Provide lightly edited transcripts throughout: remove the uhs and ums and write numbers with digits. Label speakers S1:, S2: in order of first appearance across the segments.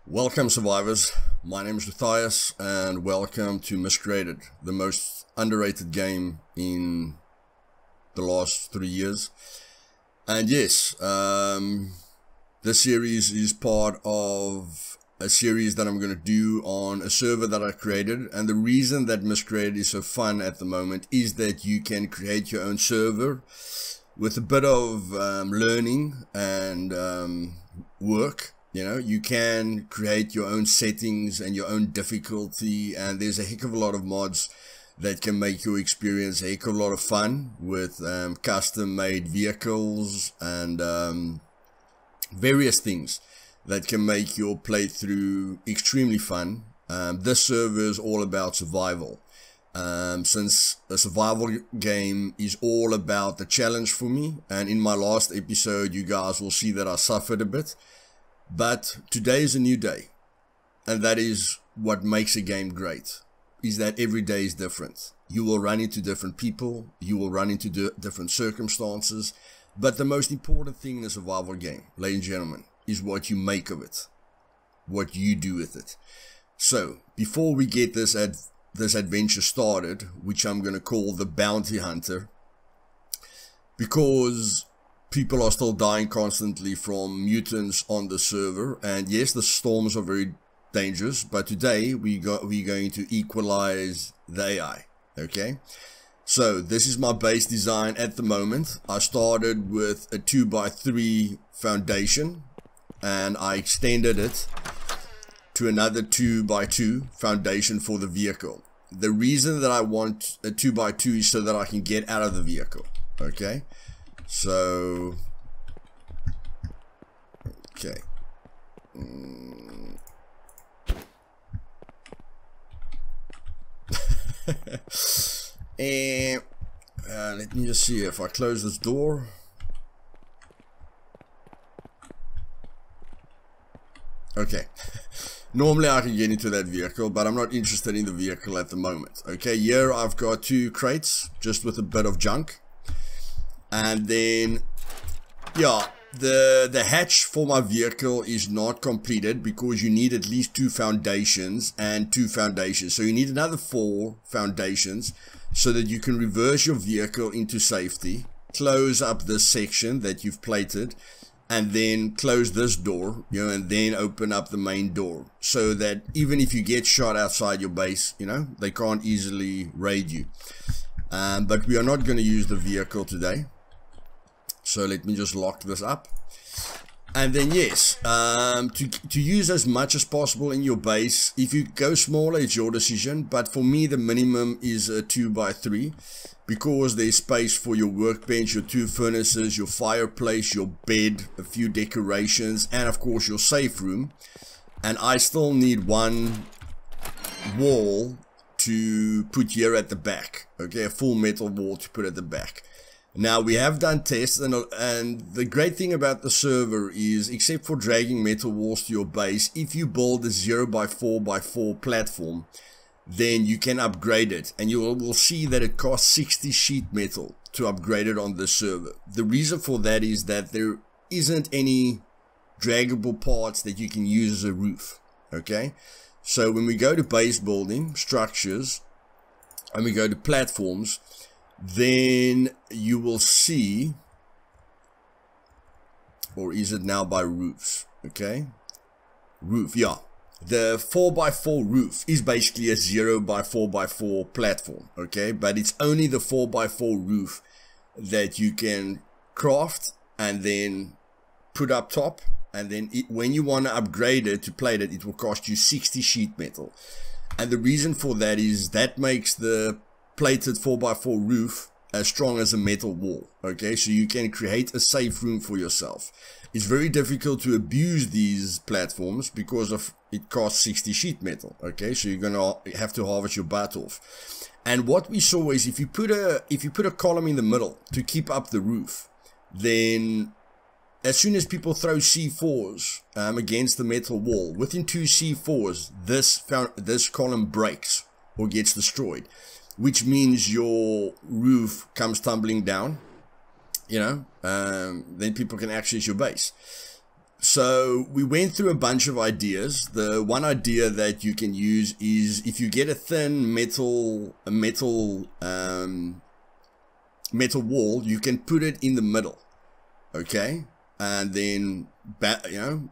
S1: Welcome, survivors. My name is Luthais, and welcome to Miscreated, the most underrated game in the last 3 years. And yes, this series is part of a series that I'm going to do on a server that I created. And the reason that Miscreated is so fun at the moment is that you can create your own server with a bit of learning and work. You know, you can create your own settings and your own difficulty, and there's a heck of a lot of mods that can make your experience a heck of a lot of fun with custom made vehicles and various things that can make your playthrough extremely fun. This server is all about survival. Since a survival game is all about the challenge for me, and in my last episode you guys will see that I suffered a bit. But today is a new day, and that is what makes a game great, is that every day is different. You will run into different people, you will run into different circumstances, but the most important thing in a survival game, ladies and gentlemen, is what you make of it, what you do with it. So, before we get this adventure started, which I'm going to call the Bounty Hunter, because people are still dying constantly from mutants on the server, and yes, the storms are very dangerous, but today we're going to equalize the AI. Okay, so this is my base design at the moment. I started with a 2x3 foundation, and I extended it to another 2x2 foundation for the vehicle. The reason that I want a 2x2 is so that I can get out of the vehicle. Okay, so, okay. And let me just see if I close this door. Okay. Normally I can get into that vehicle, but I'm not interested in the vehicle at the moment. Okay, here I've got 2 crates just with a bit of junk. And then, yeah, the hatch for my vehicle is not completed because you need at least 2 foundations and 2 foundations. So you need another 4 foundations so that you can reverse your vehicle into safety, close up this section that you've plated, and then close this door, you know, and then open up the main door so that even if you get shot outside your base, you know, they can't easily raid you. But we are not going to use the vehicle today. So let me just lock this up. And then yes, to use as much as possible in your base. If you go smaller, it's your decision. But for me, the minimum is a 2x3 because there's space for your workbench, your 2 furnaces, your fireplace, your bed, a few decorations, and of course your safe room. And I still need 1 wall to put here at the back. Okay, a full metal wall to put at the back. Now, we have done tests, and the great thing about the server is, except for dragging metal walls to your base, if you build a 0x4x4 platform, then you can upgrade it, and you will see that it costs 60 sheet metal to upgrade it on the server. The reason for that is that there isn't any draggable parts that you can use as a roof. Okay, so when we go to base building, structures, and we go to platforms, then you will see, or is it now by roofs? Okay, roof, yeah, the 4x4 roof is basically a 0x4x4 platform. Okay, but it's only the 4x4 roof that you can craft and then put up top, and then when you want to upgrade it to plate it, it will cost you 60 sheet metal. And the reason for that is that makes the plated 4x4 roof as strong as a metal wall. Okay, so you can create a safe room for yourself. It's very difficult to abuse these platforms because of it costs 60 sheet metal. Okay, so you're gonna have to harvest your butt off. And what we saw is if you put a column in the middle to keep up the roof, then as soon as people throw C4s against the metal wall, within 2 C4s, this column breaks or gets destroyed, which means your roof comes tumbling down, you know, then people can access your base. So we went through a bunch of ideas. The one idea that you can use is if you get a thin metal wall, you can put it in the middle, okay, and then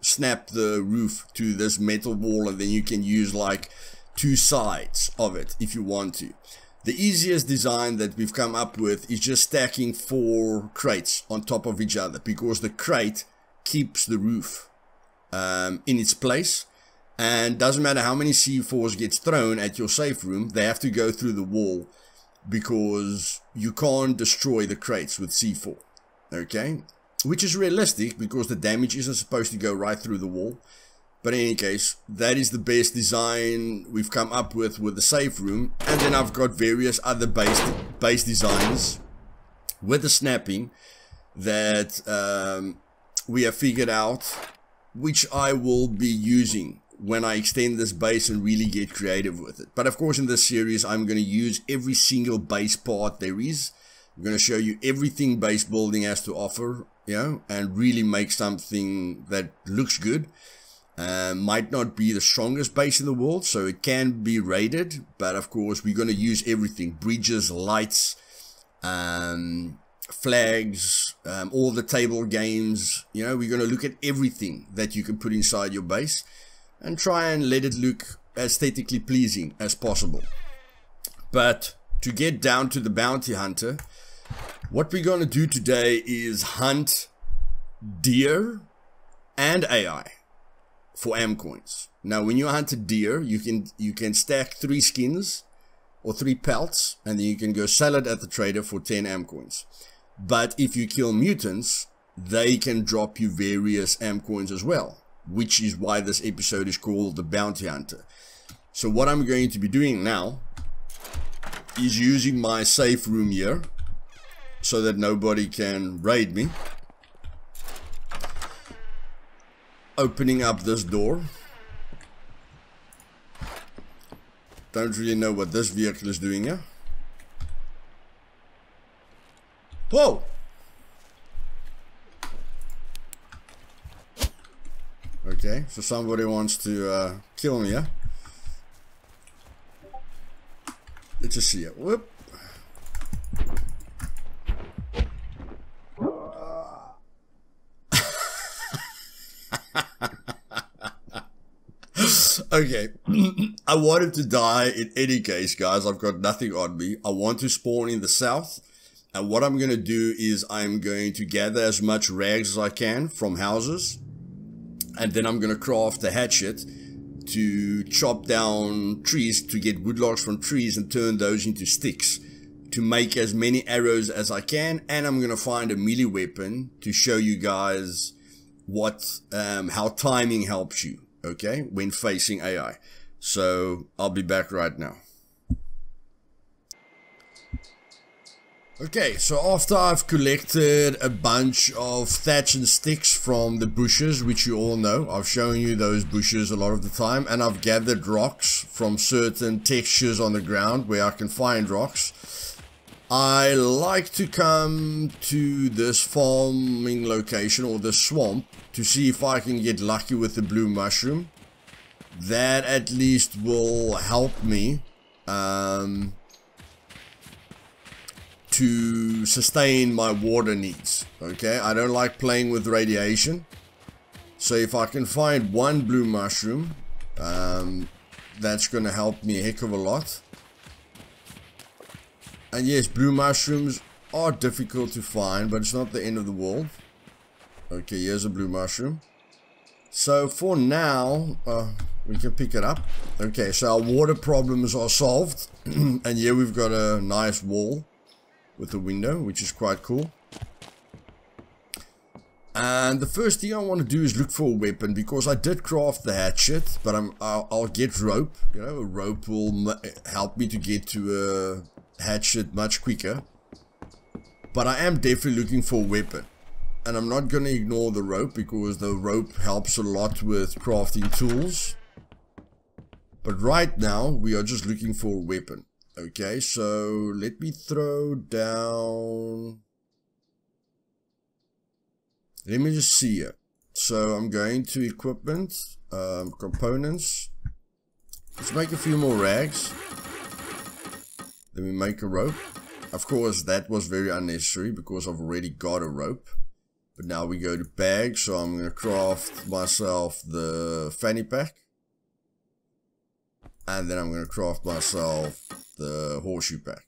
S1: snap the roof to this metal wall, and then you can use like 2 sides of it if you want to. The easiest design that we've come up with is just stacking 4 crates on top of each other, because the crate keeps the roof in its place, and doesn't matter how many C4s gets thrown at your safe room, they have to go through the wall, because you can't destroy the crates with C4, okay, which is realistic because the damage isn't supposed to go right through the wall. But in any case, that is the best design we've come up with the safe room. And then I've got various other base designs with the snapping that we have figured out, which I will be using when I extend this base and really get creative with it. But of course, in this series, I'm going to use every single base part there is. I'm going to show you everything base building has to offer, and really make something that looks good. Might not be the strongest base in the world, so it can be raided, but of course we're going to use everything: bridges, lights, flags, all the table games. We're going to look at everything that you can put inside your base and try and let it look aesthetically pleasing as possible. But to get down to the bounty hunter, what we're going to do today is hunt deer and AI for am coins. Now, when you hunt a deer, you can stack 3 skins or 3 pelts, and then you can go sell it at the trader for 10 am coins. But if you kill mutants, they can drop you various am coins as well, which is why this episode is called the Bounty Hunter. So what I'm going to be doing now is using my safe room here so that nobody can raid me. Opening up this door. Don't really know what this vehicle is doing here. Whoa! Okay, so somebody wants to kill me, yeah? Let's just see it. Whoop. Okay, I wanted to die in any case, guys. I've got nothing on me. I want to spawn in the south. And what I'm going to do is I'm going to gather as much rags as I can from houses. And then I'm going to craft a hatchet to chop down trees, to get wood logs from trees and turn those into sticks, to make as many arrows as I can. And I'm going to find a melee weapon to show you guys how timing helps you, okay, when facing AI. So I'll be back right now. Okay, so after I've collected a bunch of thatch and sticks from the bushes, which you all know, I've shown you those bushes a lot of the time, and I've gathered rocks from certain textures on the ground where I can find rocks, I like to come to this farming location or the swamp to see if I can get lucky with the blue mushroom. That at least will help me to sustain my water needs. Okay, I don't like playing with radiation, so if I can find one blue mushroom, that's going to help me a heck of a lot. And yes, blue mushrooms are difficult to find, but it's not the end of the world. Okay, here's a blue mushroom. So for now, we can pick it up. Okay, so our water problems are solved. And here we've got a nice wall with a window, which is quite cool. And the first thing I want to do is look for a weapon, because I did craft the hatchet, but I'll get rope. You know, a rope will help me to get to a hatchet much quicker. But I am definitely looking for a weapon. And I'm not going to ignore the rope, because the rope helps a lot with crafting tools. But right now, we are just looking for a weapon. Okay, so let me throw down... Let me just see here. So I'm going to equipment, components. Let's make a few more rags. Then we make a rope. Of course, that was very unnecessary because I've already got a rope. But now we go to bags, so I'm going to craft myself the fanny pack. And then I'm going to craft myself the horseshoe pack.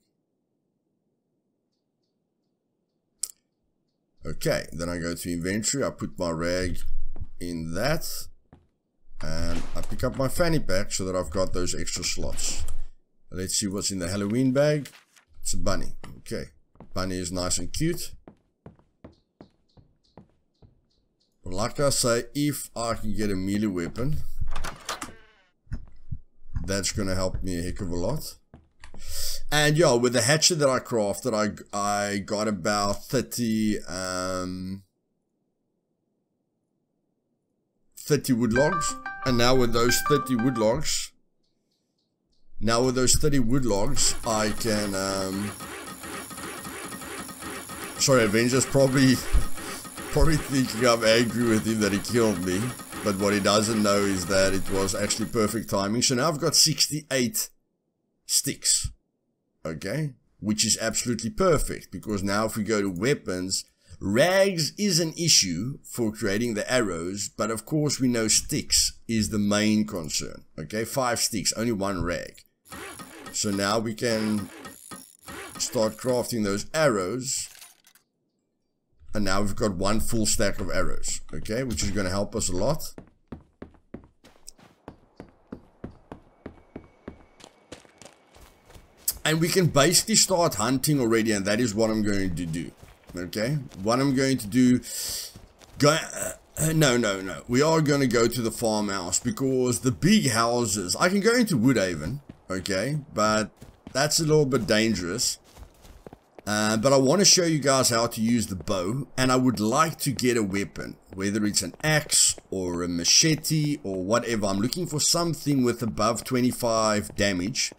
S1: Okay, then I go to inventory, I put my rag in that. And I pick up my fanny pack so that I've got those extra slots. Let's see what's in the Halloween bag. It's a bunny. Okay, bunny is nice and cute. But like I say, if I can get a melee weapon, that's going to help me a heck of a lot. And yeah, with the hatchet that I crafted, I got about 30 wood logs. And now with those 30 wood logs, I can, sorry, Avengers probably thinking I'm angry with him that he killed me. But what he doesn't know is that it was actually perfect timing. So now I've got 68 sticks. Okay, which is absolutely perfect, because now if we go to weapons, rags is an issue for creating the arrows, but of course we know sticks is the main concern. Okay, 5 sticks, only 1 rag. So now we can start crafting those arrows, and now we've got 1 full stack of arrows, okay, which is going to help us a lot. And we can basically start hunting already, and that is what I'm going to do. Okay? What I'm going to do... No. We are going to go to the farmhouse, because the big houses... I can go into Woodhaven, okay? But that's a little bit dangerous. But I want to show you guys how to use the bow, and I would like to get a weapon. Whether it's an axe, or a machete, or whatever. I'm looking for something with above 25 damage.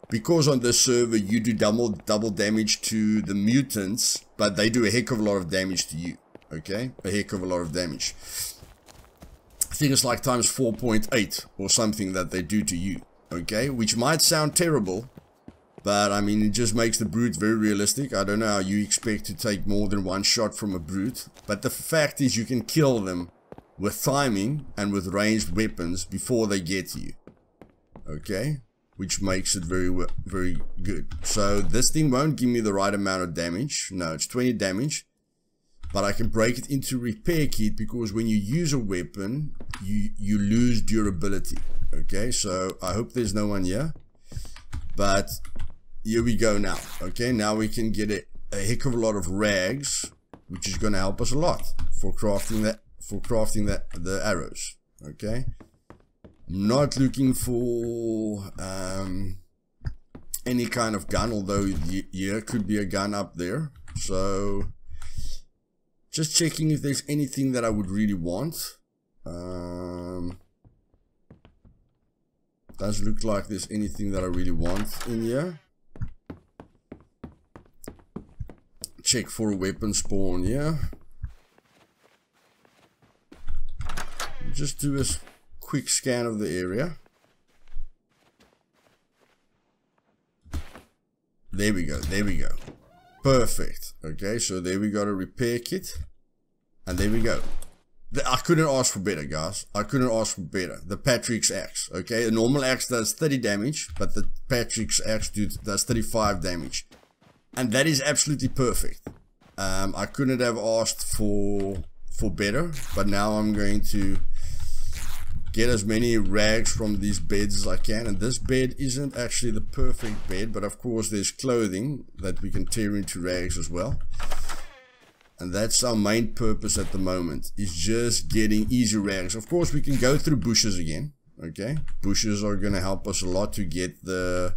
S1: Because on this server you do double damage to the mutants, but they do a heck of a lot of damage to you. Okay? A heck of a lot of damage. I think it's like times 4.8 or something that they do to you. Okay? Which might sound terrible, but I mean, it just makes the brute very realistic. I don't know how you expect to take more than 1 shot from a brute, but the fact is you can kill them with timing and with ranged weapons before they get to you. Okay? Which makes it very good. So this thing won't give me the right amount of damage. No, it's 20 damage. But I can break it into repair kit, because when you use a weapon, you lose durability. Okay, so I hope there's no one here. But here we go now. Okay, now we can get a heck of a lot of rags, which is going to help us a lot for crafting the arrows. Okay. Not looking for any kind of gun, although here could be a gun up there. So just checking if there's anything that I would really want. Doesn't look like there's anything that I really want in here. Check for a weapon spawn here. Just do a quick scan of the area. There we go. Perfect. Okay, so there we got a repair kit, and there we go. I couldn't ask for better, guys. I couldn't ask for better. The Patrick's axe. Okay, a normal axe does 30 damage, but the Patrick's axe does 35 damage, and that is absolutely perfect. I couldn't have asked for better, but now I'm going to get as many rags from these beds as I can. And this bed isn't actually the perfect bed, but of course there's clothing that we can tear into rags as well. And that's our main purpose at the moment, is just getting easy rags. Of course we can go through bushes again. Okay, bushes are going to help us a lot to get the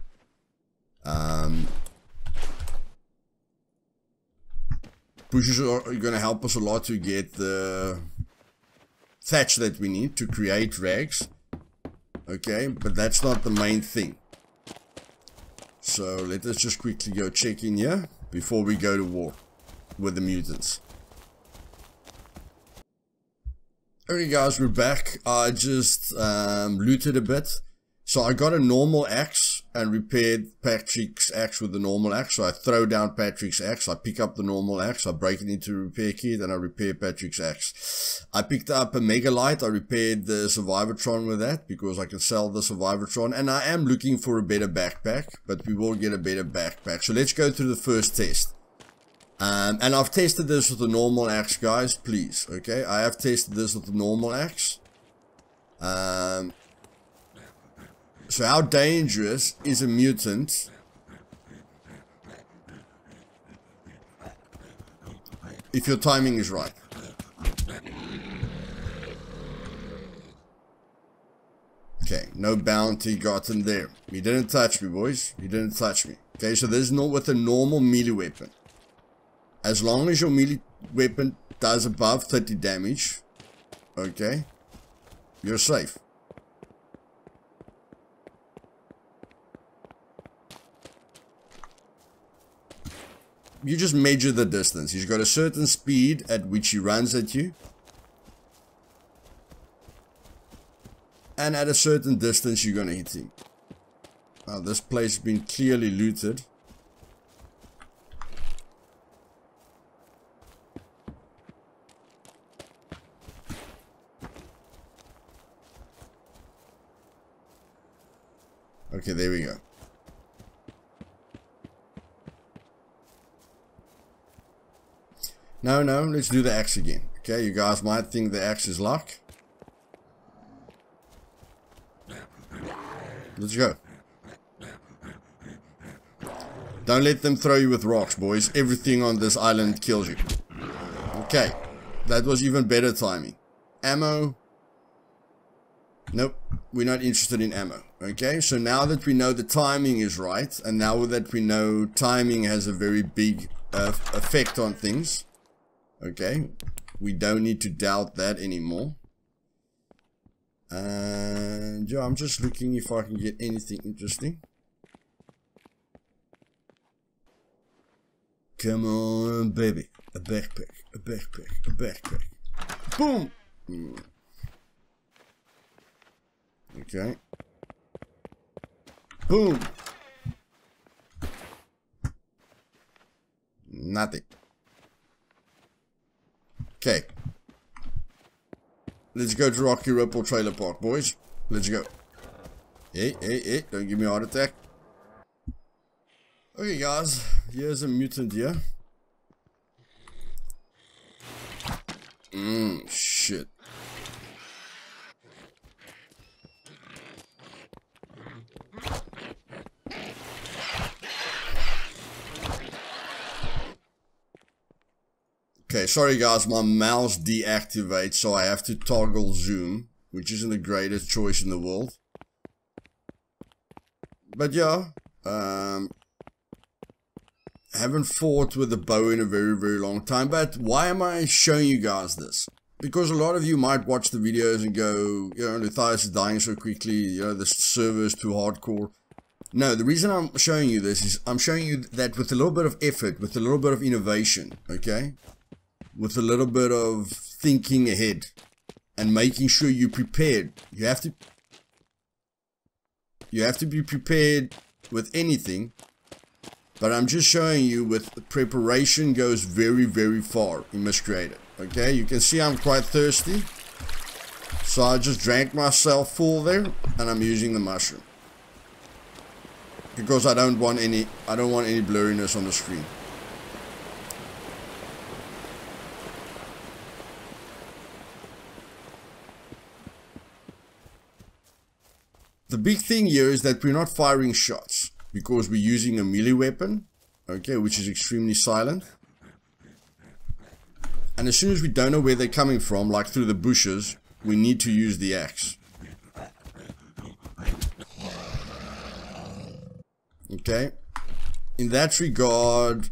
S1: thatch that we need to create rags. Okay, but that's not the main thing. So let us just quickly go check in here before we go to war with the mutants. Okay guys, we're back. I just looted a bit. So I got a normal axe and repaired Patrick's axe with the normal axe. So I throw down Patrick's axe, I pick up the normal axe, I break it into a repair kit, and I repair Patrick's axe. I picked up a Megalite, I repaired the Survivortron with that, because I can sell the Survivortron, and I am looking for a better backpack, but we will get a better backpack. So let's go through the first test. And I've tested this with the normal axe, guys, please, okay? I have tested this with the normal axe. So how dangerous is a mutant if your timing is right? Okay, no bounty gotten there. He didn't touch me, boys. He didn't touch me. Okay, so this is not with a normal melee weapon. As long as your melee weapon does above 30 damage, okay, you're safe. You just measure the distance. He's got a certain speed at which he runs at you. And at a certain distance, you're going to hit him. Now, this place has been clearly looted. Okay, there we go. No, let's do the axe again. Okay, you guys might think the axe is luck. Let's go. Don't let them throw you with rocks, boys. Everything on this island kills you. Okay, that was even better timing. Ammo. Nope, we're not interested in ammo. Okay, so now that we know the timing is right, and now that we know timing has a very big effect on things, okay, we don't need to doubt that anymore. And yeah, I'm just looking if I can get anything interesting. Come on, baby. A backpack, a backpack, a backpack. Boom! Okay. Boom! Nothing. Okay. Let's go to Rocky Ripple Trailer Park, boys. Let's go. Hey, don't give me a heart attack. Okay, guys. Here's a mutant here. Shit. Okay, sorry guys, my mouse deactivates, so I have to toggle zoom, which isn't the greatest choice in the world. But yeah, haven't fought with a bow in a very, very long time. But why am I showing you guys this? Because a lot of you might watch the videos and go, you know, Luthais is dying so quickly, you know, the server is too hardcore. No, the reason I'm showing you this is I'm showing you that with a little bit of effort, with a little bit of innovation, okay? With a little bit of thinking ahead and making sure you're prepared. You have to be prepared with anything, but I'm just showing you with preparation goes very, very far in Miscreated. Okay, you can see I'm quite thirsty, so I just drank myself full there, and I'm using the mushroom because I don't want any blurriness on the screen. The big thing here is that we're not firing shots because we're using a melee weapon, okay, which is extremely silent. And as soon as we don't know where they're coming from, like through the bushes, we need to use the axe. Okay, in that regard,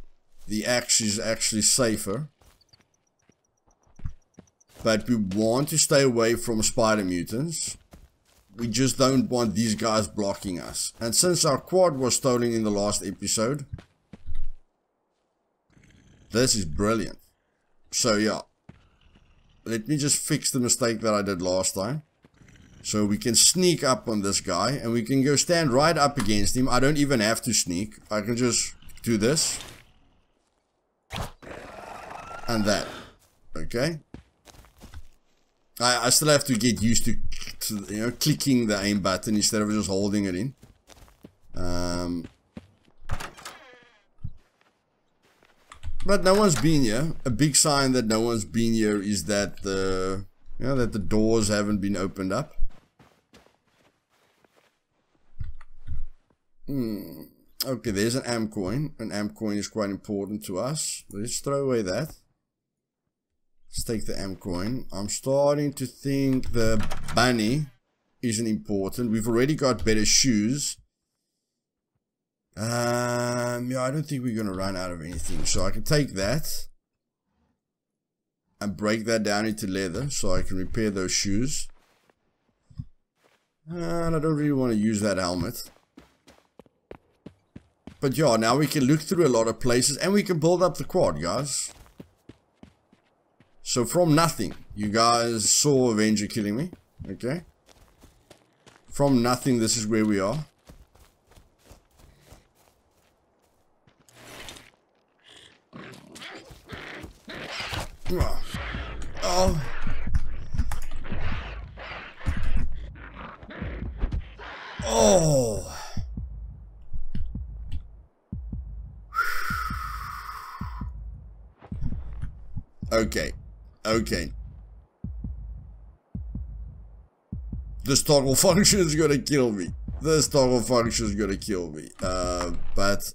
S1: the axe is actually safer. But we want to stay away from spider mutants. We just don't want these guys blocking us. And since our quad was stolen in the last episode, this is brilliant. So yeah, let me just fix the mistake that I did last time. So we can sneak up on this guy, and we can go stand right up against him. I don't even have to sneak. I can just do this. And that. Okay. I still have to get used to you know, clicking the aim button instead of just holding it in. But no one's been here. A big sign that no one's been here is that the doors haven't been opened up. Okay, there's an amp coin. An amp coin is quite important to us. Let's throw away that. Let's take the amp coin. I'm starting to think the bunny isn't important. We've already got better shoes. Yeah, I don't think we're gonna run out of anything. So I can take that and break that down into leather so I can repair those shoes. And I don't really want to use that helmet. But yeah, now we can look through a lot of places and we can build up the quad, guys. So from nothing, you guys saw Avenger killing me, okay? From nothing, this is where we are. Oh. Oh. Okay. Okay. This toggle function is gonna kill me. This toggle function is gonna kill me. But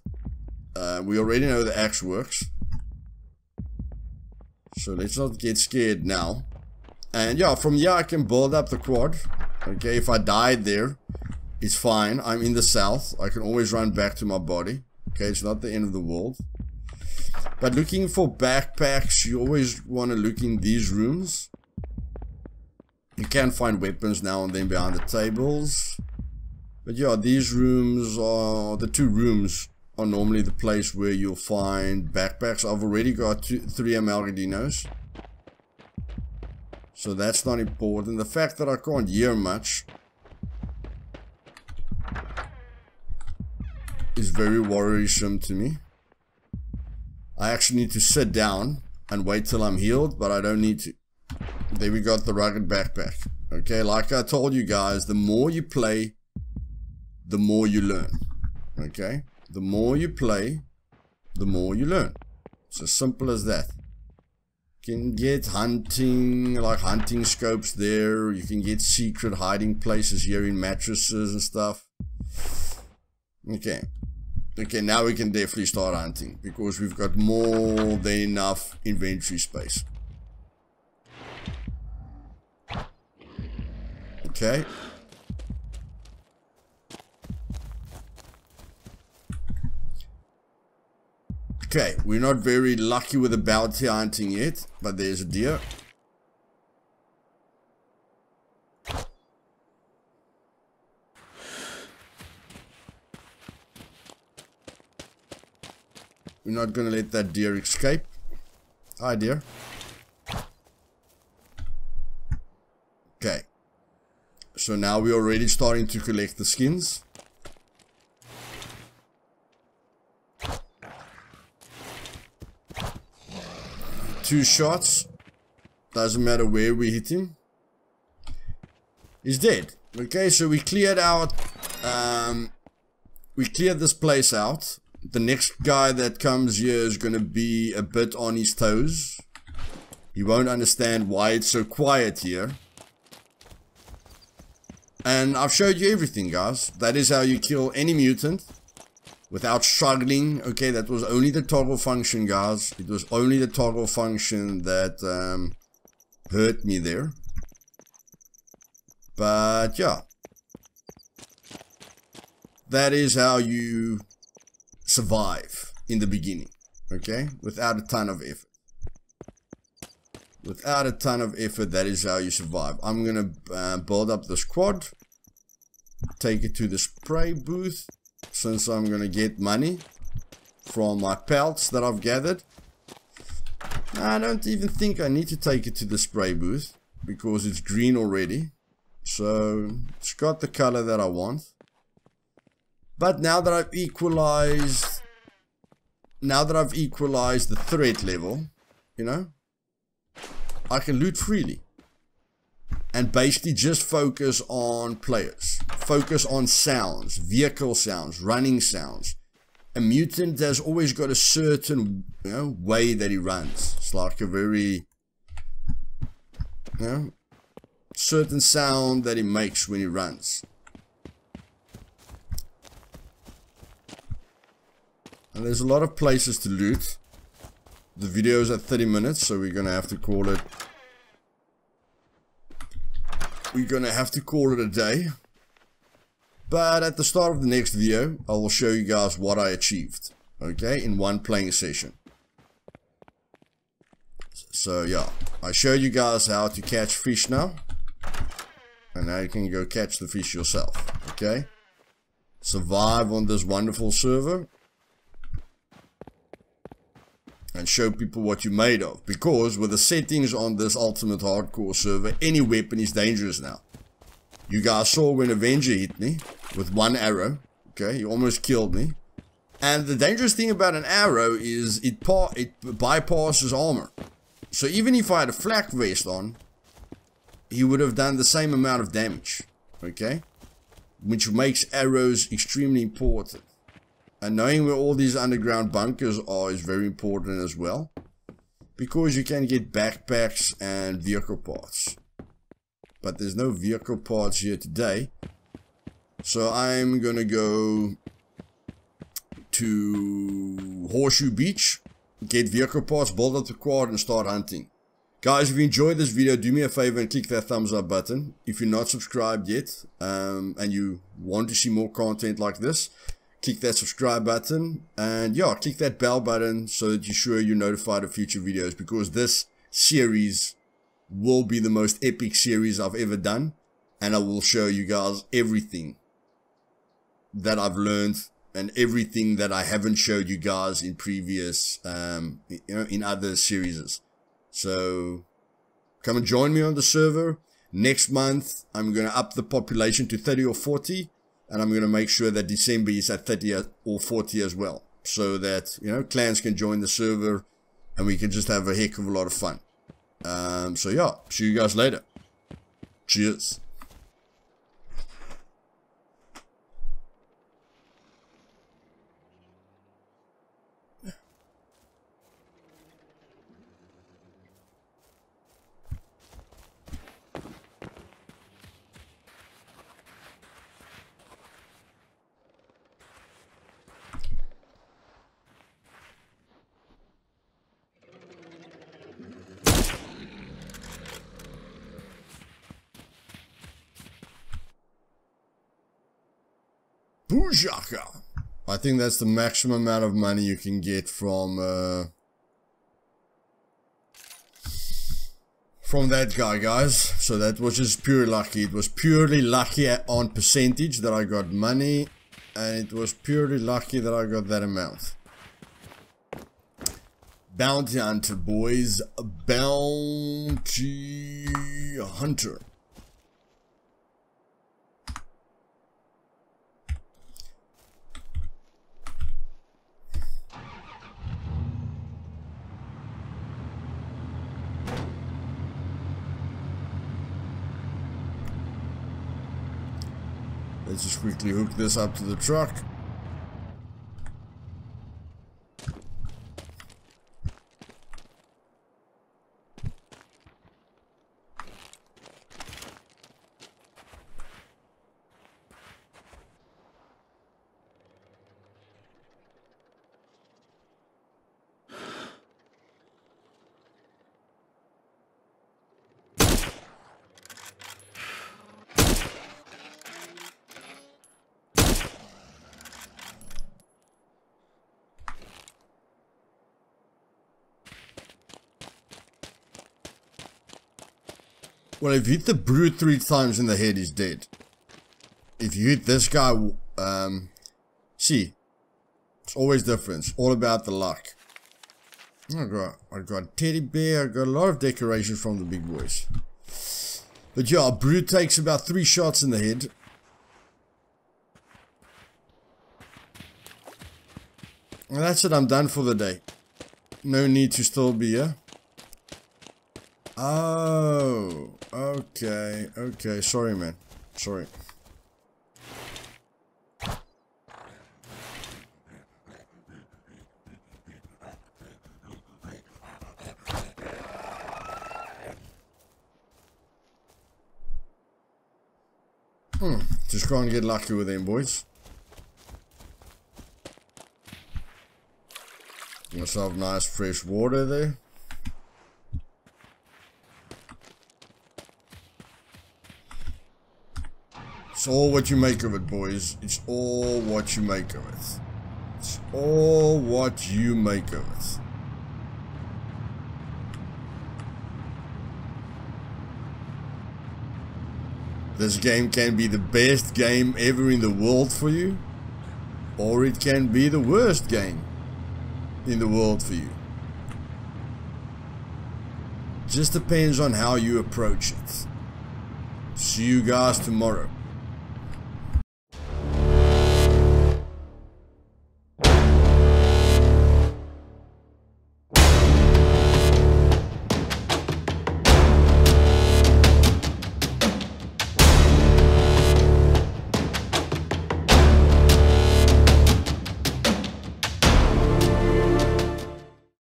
S1: we already know the axe works. So let's not get scared now. And yeah, from here I can build up the quad. Okay, if I died there, it's fine. I'm in the south. I can always run back to my body. Okay, it's not the end of the world. But looking for backpacks, you always want to look in these rooms. You can find weapons now and then behind the tables. But yeah, these rooms are, the two rooms are normally the place where you'll find backpacks. I've already got 3 Amalgadinos. So that's not important. The fact that I can't hear much is very worrisome to me. I actually need to sit down and wait till I'm healed, but I don't need to. There we got the rugged backpack. Okay, like I told you guys, the more you play, the more you learn. Okay, the more you play, the more you learn. It's as simple as that. You can get hunting, like hunting scopes there. You can get secret hiding places here in mattresses and stuff. Okay. Okay, now we can definitely start hunting because we've got more than enough inventory space. Okay. Okay, we're not very lucky with the bounty hunting yet, but there's a deer. We're not going to let that deer escape. Hi, deer. Okay. So now we're already starting to collect the skins. Two shots. Doesn't matter where we hit him. He's dead. Okay, so we cleared out... we cleared this place out. The next guy that comes here is going to be a bit on his toes. He won't understand why it's so quiet here. And I've showed you everything, guys. That is how you kill any mutant without struggling. Okay, that was only the toggle function, guys. It was only the toggle function that hurt me there. But yeah. That is how you survive in the beginning, okay, without a ton of effort. Without a ton of effort, that is how you survive. I'm gonna build up this quad, take it to the spray booth, since I'm gonna get money from my pelts that I've gathered. I don't even think I need to take it to the spray booth because it's green already. So it's got the color that I want. But now that I've equalized the threat level, you know, I can loot freely. And basically just focus on players. Focus on sounds, vehicle sounds, running sounds. A mutant has always got a certain, you know, way that he runs. It's like a very, you know, certain sound that he makes when he runs. And there's a lot of places to loot. The video is at 30 minutes, so we're gonna have to call it. A day. But at the start of the next video, I will show you guys what I achieved. Okay, in one playing session. So yeah, I showed you guys how to catch fish now. And now you can go catch the fish yourself. Okay. Survive on this wonderful server. And show people what you're made of. Because with the settings on this ultimate hardcore server, any weapon is dangerous now. You guys saw when Avenger hit me with one arrow. Okay, he almost killed me. And the dangerous thing about an arrow is it bypasses armor. So even if I had a flak vest on, he would have done the same amount of damage. Okay, which makes arrows extremely important. And knowing where all these underground bunkers are is very important as well. Because you can get backpacks and vehicle parts. But there's no vehicle parts here today. So I'm gonna go to Horseshoe Beach, get vehicle parts, build up the quad and start hunting. Guys, if you enjoyed this video, do me a favor and click that thumbs up button. If you're not subscribed yet, and you want to see more content like this, click that subscribe button, and yeah, click that bell button so that you're sure you're notified of future videos, because this series will be the most epic series I've ever done, and I will show you guys everything that I've learned and everything that I haven't showed you guys in previous, you know, in other series. So come and join me on the server. Next month, I'm going to up the population to 30 or 40. And I'm going to make sure that December is at 30 or 40 as well. So that, you know, clans can join the server. And we can just have a heck of a lot of fun. So yeah, see you guys later. Cheers. Boojaka. I think that's the maximum amount of money you can get from that guy, guys. So that was just pure lucky. It was purely lucky on percentage that I got money, and it was purely lucky that I got that amount. Bounty hunter, boys. Bounty hunter. Let's just quickly hook this up to the truck. Well, if you hit the brute 3 times in the head, he's dead. If you hit this guy, see, it's always different. It's all about the luck. I got teddy bear. I got a lot of decorations from the big boys. But yeah, Brute takes about 3 shots in the head. And that's it, I'm done for the day. No need to still be here. Oh, okay, okay, sorry man, sorry. Just go and get lucky with them boys. Myself nice fresh water there. It's all what you make of it, boys. It's all what you make of it. It's all what you make of it. This game can be the best game ever in the world for you, or it can be the worst game in the world for you. Just depends on how you approach it. See you guys tomorrow.